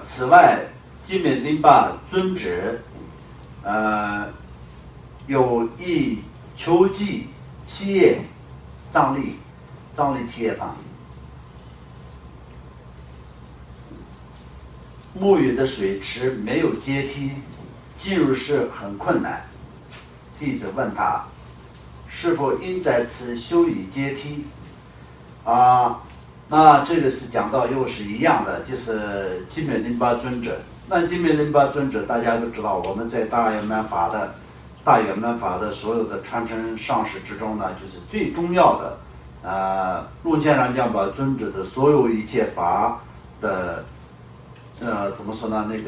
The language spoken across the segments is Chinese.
此外，金美林巴尊者，有一秋季七叶藏历七叶坊，沐浴的水池没有阶梯，进入时很困难。弟子问他，是否应在此修以阶梯？那这个是讲到又是一样的，就是金美林巴尊者。那金美林巴尊者大家都知道，我们在大圆满法的所有的传承上师之中呢，就是最重要的，陆犍连降巴尊者的所有一切法的，怎么说呢？那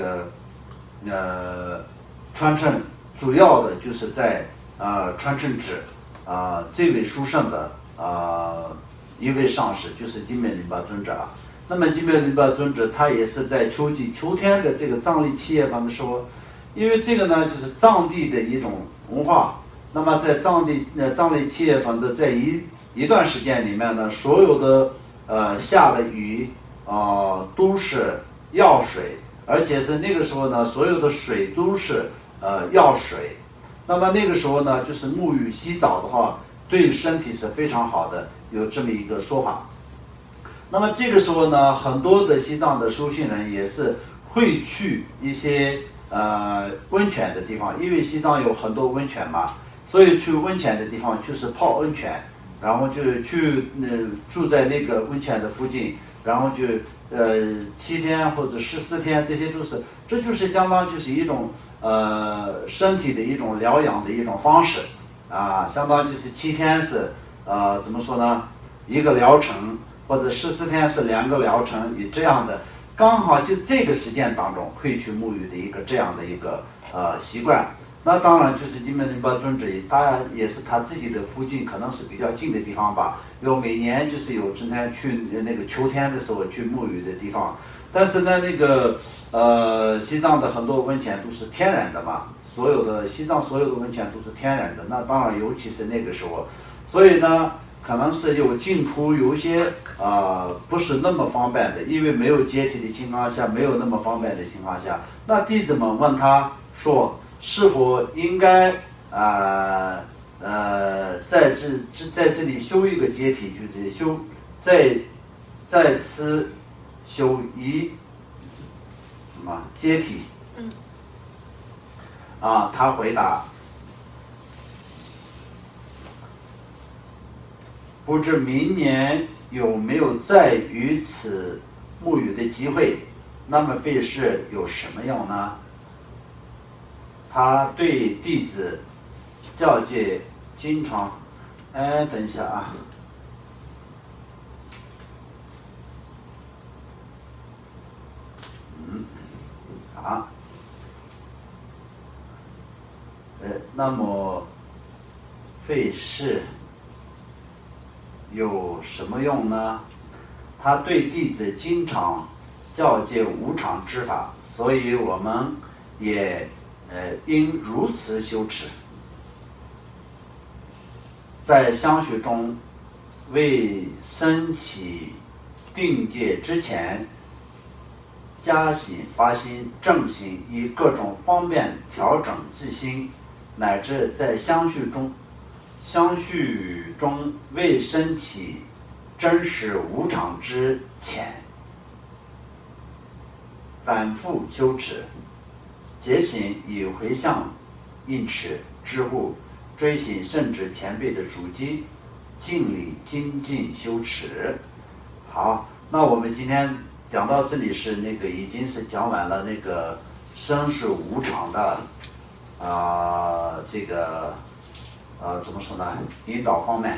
个传承主要的就是在传承指最为殊胜的一位上师，就是金美林巴尊者。那么金美林巴尊者他也是在秋天的这个藏历七叶坊的时候，因为这个呢就是藏地的一种文化。那么在藏历七叶坊的在一段时间里面呢，所有的下的雨都是药水，而且是那个时候呢，所有的水都是药水。那么那个时候呢，就是沐浴洗澡的话，对身体是非常好的，有这么一个说法。那么这个时候呢，很多的西藏的修行人也是会去一些温泉的地方，因为西藏有很多温泉嘛，所以去温泉的地方就是泡温泉，然后就去住在那个温泉的附近，然后就7天或者14天，这就是相当就是一种身体的一种疗养的一种方式相当就是7天是怎么说呢，一个疗程，或者14天是2个疗程，以这样的刚好就这个时间当中会去沐浴的一个这样的一个习惯。那当然就是金美林巴尊者，当然也是他自己的附近可能是比较近的地方吧，有每年就是有今天去那个秋天的时候去沐浴的地方。但是呢，那个西藏的很多温泉都是天然的嘛，西藏所有的温泉都是天然的，那当然尤其是那个时候，所以呢可能是有进出有一些不是那么方便的，因为没有阶梯的情况下，没有那么方便的情况下，那弟子们问他说，是否应该在这里修一个阶梯，就是在此修一什么阶梯？他回答，不知明年有没有再于此沐浴的机会？那么费事有什么用呢？他对弟子教诫经常，等一下啊，那么费事有什么用呢？他对弟子经常教诫无常之法，所以我们也应如此修持。在相续中，未升起定界之前，加心、发心、正心，以各种方便调整自心，乃至在相续中未升起真实无常之前，反复修持，结行以回向应持之护，追寻圣旨前辈的主机，尽力精进修持。好，那我们今天讲到这里是那个已经是讲完了那个生是无常的这个怎么说呢，引导方面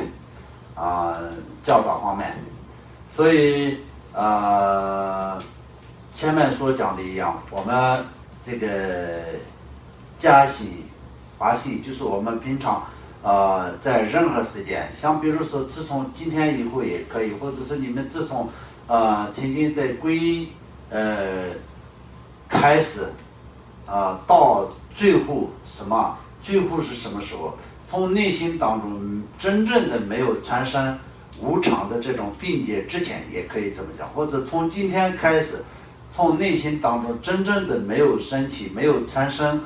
教导方面，所以前面所讲的一样，我们这个加喜拔喜，就是我们平常在任何时间，像比如说自从今天以后也可以，或者是你们自从曾经在开始到最后最后是什么时候？从内心当中真正的没有产生无常的这种定界之前，也可以这么讲，或者从今天开始从内心当中真正的没有升起，没有产生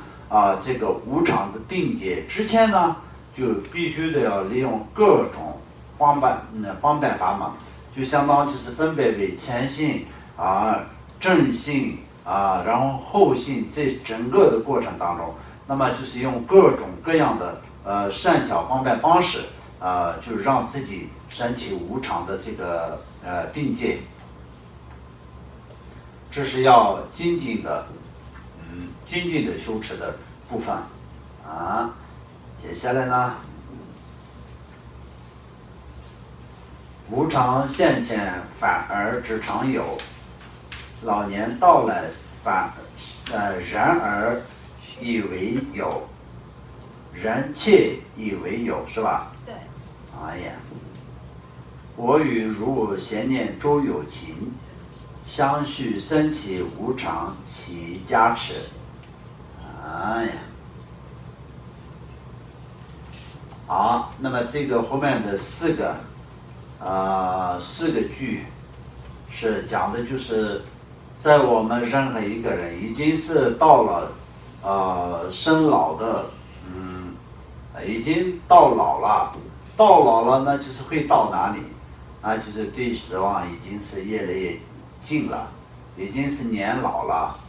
这个无常的定界之前呢，就必须得要利用各种方便法门，就相当就是分别为前性正性然后后性，这整个的过程当中，那么就是用各种各样的善巧方便方式就让自己升起无常的这个定界，这是要精进的修持的部分接下来呢，无常现前反而知常有，老年到来然而以为有，人切以为有，是吧？对。我与如闲念周有情，相续生起无常其加持。好，那么这个后面的四个句是讲的就是在我们任何一个人已经是到了生老的已经到老了呢，就是会到哪里就是对死亡已经是越来越近了，已经是年老了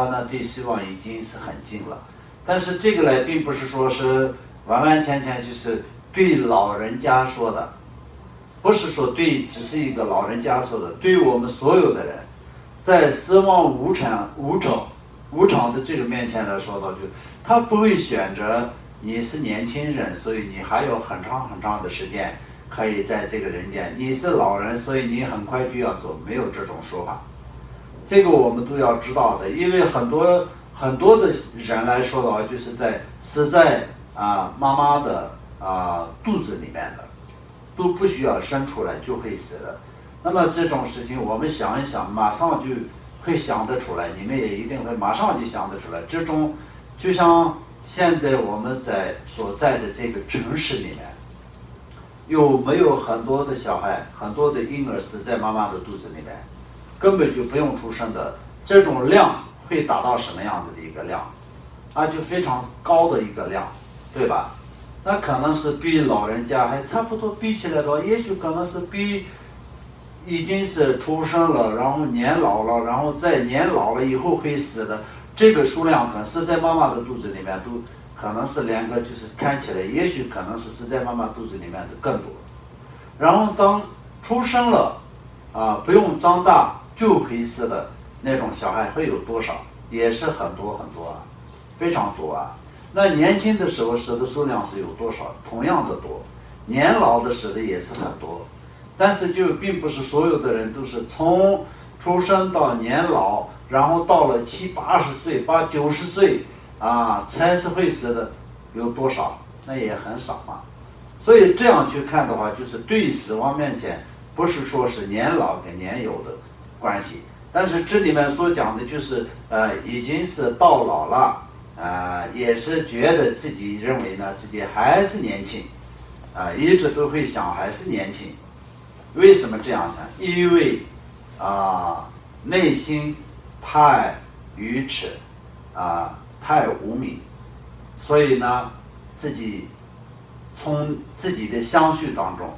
呢，对死亡已经是很近了。但是这个呢，并不是说是完全就是对老人家说的，不是说对只是一个老人家说的，对我们所有的人，在死亡无常的这个面前来说到，就他不会选择你是年轻人，所以你还有很长的时间可以在这个人间，你是老人，所以你很快就要走，没有这种说法。这个我们都要知道的，因为很多的人来说的话，就是死在妈妈的肚子里面的，都不需要生出来就会死的。那么这种事情我们想一想，马上就会想得出来，你们也一定会马上就想得出来。这种就像现在我们所在的这个城市里面，有没有很多的小孩，很多的婴儿死在妈妈的肚子里面，根本就不用出生的，这种量会达到什么样子的一个量就非常高的一个量，对吧？那可能是比老人家还差不多，比起来的话，也许可能是比已经是出生了，然后年老了，然后在年老了以后会死的这个数量，可能是在妈妈的肚子里面都可能是两个，就是看起来也许可能是在妈妈肚子里面的更多。然后当出生了不用长大就会死的那种小孩会有多少？也是很多非常多那年轻的时候死的数量是有多少？同样的多。年老的死的也是很多，但是就并不是所有的人都是从出生到年老，然后到了70、80岁、80、90岁才是会死的，有多少？那也很少嘛。所以这样去看的话，就是对死亡面前，不是说是年老跟年幼的关系，但是这里面所讲的就是已经是到老了也是觉得自己认为呢自己还是年轻一直都会想还是年轻。为什么这样想？因为内心太愚痴太无明，所以呢自己从自己的相续当中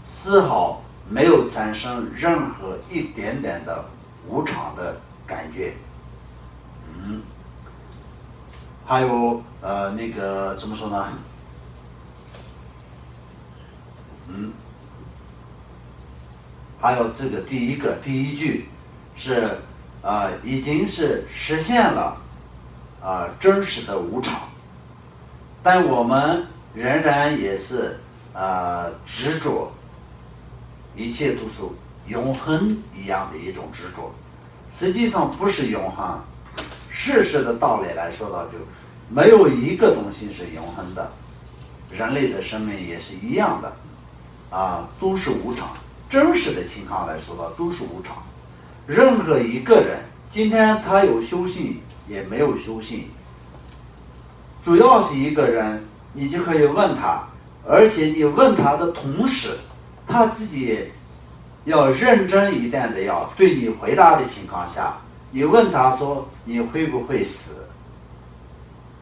丝毫没有产生任何一点点的无常的感觉。还有那个怎么说呢？还有这个第一句是已经是实现了真实的无常，但我们仍然也是执着，一切都是永恒一样的一种执着。实际上不是永恒，事实的道理来说到，就没有一个东西是永恒的，人类的生命也是一样的都是无常。真实的情况来说到都是无常。任何一个人今天他有修行也没有修行，主要是一个人你就可以问他，而且你问他的同时他自己要认真一点的要对你回答的情况下，你问他说你会不会死，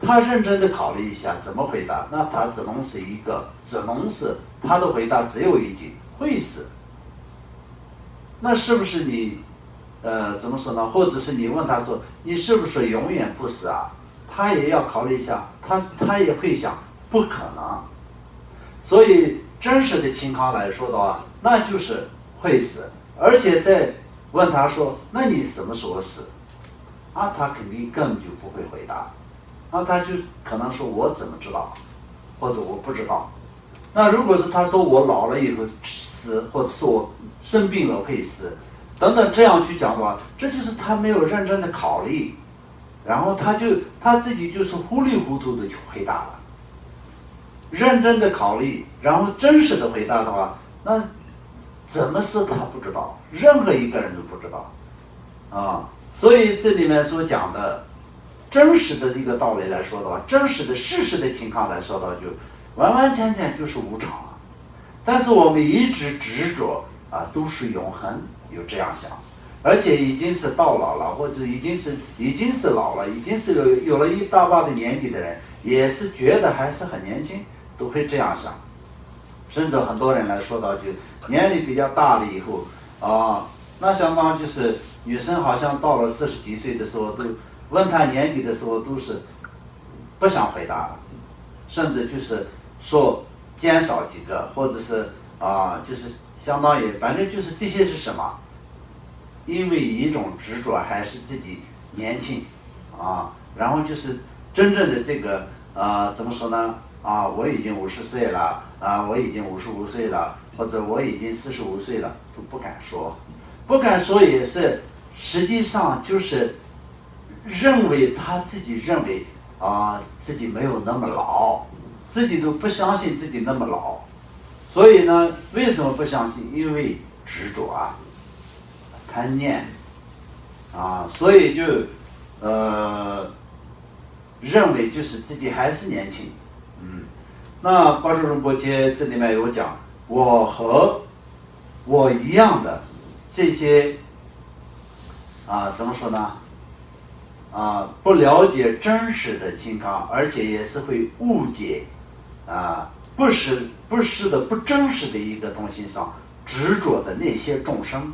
他认真的考虑一下怎么回答，那他只能是他的回答只有一句会死。那是不是你怎么说呢？或者是你问他说你是不是永远不死啊？他也要考虑一下，他也会想不可能。所以真实的情况来说的话，那就是会死。而且再问他说那你什么时候死啊？他肯定根本就不会回答，那他就可能说我怎么知道，或者我不知道。那如果是他说我老了以后死，或者是我生病了会死等等，这样去讲的话，这就是他没有认真的考虑，然后他自己就是糊里糊涂的去回答了。认真的考虑，然后真实的回答的话，那怎么是他不知道，任何一个人都不知道啊。所以这里面所讲的真实的一个道理来说的话，真实的事实的情况来说的话，就完完全全就是无常了。但是我们一直执着啊，都是永恒，有这样想，而且已经是到老了，或者已经是老了，已经是有了一大把的年纪的人，也是觉得还是很年轻，都会这样想。甚至很多人来说到，就年龄比较大了以后啊，那相当就是女生好像到了40几岁的时候，都问她年纪的时候都是不想回答了，甚至就是说减少几个，或者是就是相当于反正就是这些是什么？因为一种执着还是自己年轻然后就是真正的这个怎么说呢？我已经50岁了我已经55岁了，或者我已经45岁了，都不敢说，不敢说也是，实际上就是认为他自己认为自己没有那么老，自己都不相信自己那么老，所以呢，为什么不相信？因为执着贪念所以就认为就是自己还是年轻。那巴珠仁波切这里面有讲，我和我一样的这些怎么说呢？不了解真实的情况，而且也是会误解不是的不真实的一个东西上执着的那些众生，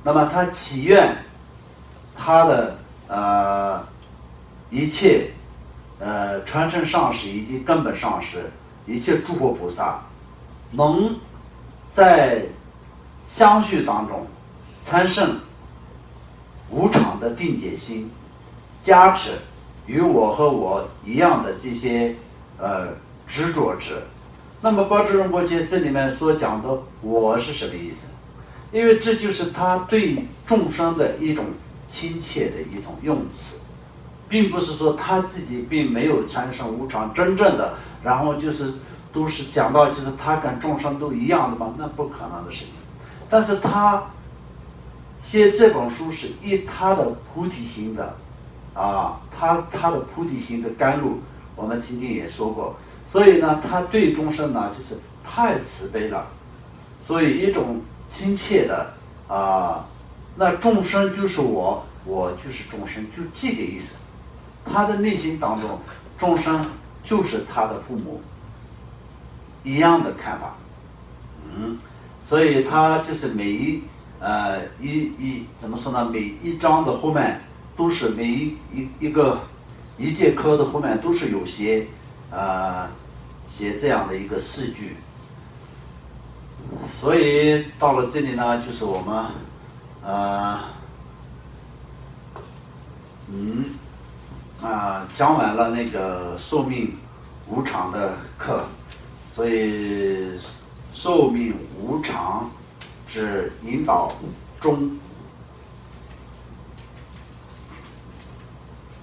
那么他祈愿他的一切传承上师以及根本上师，一切诸佛菩萨，能在相续当中参胜无常的定解心，加持与我和我一样的这些执着者。那么巴珠仁波切这里面所讲的我是什么意思？因为这就是他对众生的一种亲切的一种用词，并不是说他自己并没有产生无常真正的，然后就是都是讲到就是他跟众生都一样的嘛，那不可能的事情。但是他写这本书是以他的菩提心的他的菩提心的甘露，我们曾经也说过，所以呢他对众生呢就是太慈悲了，所以一种亲切的那众生就是我就是众生，就这个意思。他的内心当中众生就是他的父母一样的看法所以他就是每怎么说呢？每一章的后面都是每一节课的后面都是有写这样的一个四句。所以到了这里呢，就是我们讲完了那个寿命无常的课，所以寿命无常之引导中，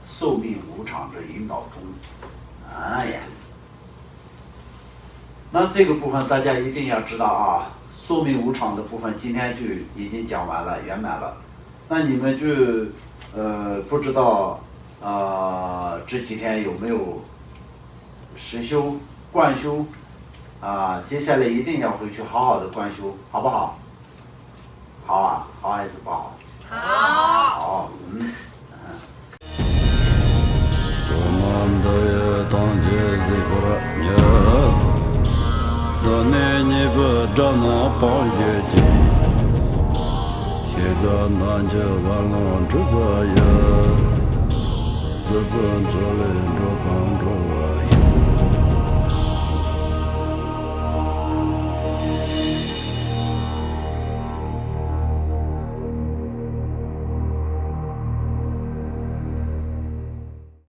寿命无常之引导中。那这个部分大家一定要知道寿命无常的部分今天就已经讲完了，圆满了。那你们就不知道这几天有没有实修贯修接下来一定要回去好好的贯修，好不好？好啊，好还是不好？好。好，自本作人着康中